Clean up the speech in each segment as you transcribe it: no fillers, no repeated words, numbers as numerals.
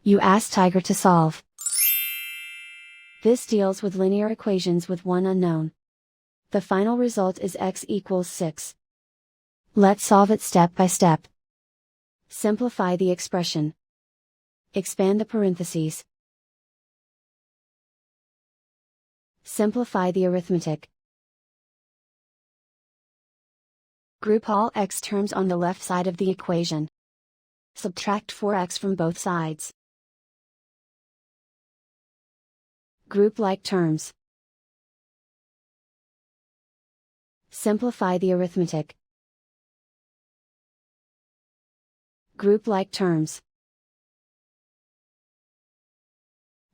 You ask Tiger to solve. This deals with linear equations with one unknown. The final result is x equals 6. Let's solve it step by step. Simplify the expression. Expand the parentheses. Simplify the arithmetic. Group all x terms on the left side of the equation. Subtract 4x from both sides. Group like terms. Simplify the arithmetic. Group like terms.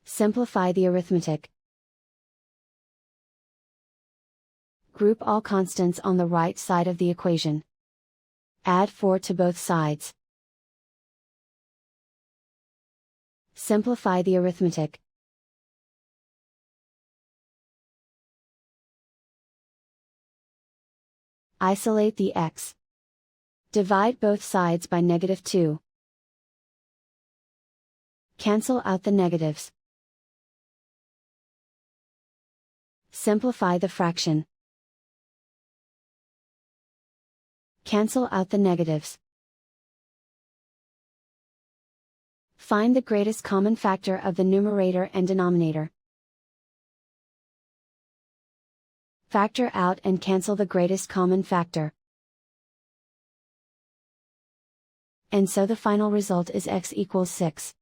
Simplify the arithmetic. Group all constants on the right side of the equation. Add 4 to both sides. Simplify the arithmetic. Isolate the x. Divide both sides by -2. Cancel out the negatives. Simplify the fraction. Cancel out the negatives. Find the greatest common factor of the numerator and denominator. Factor out and cancel the greatest common factor. And so the final result is x equals 6.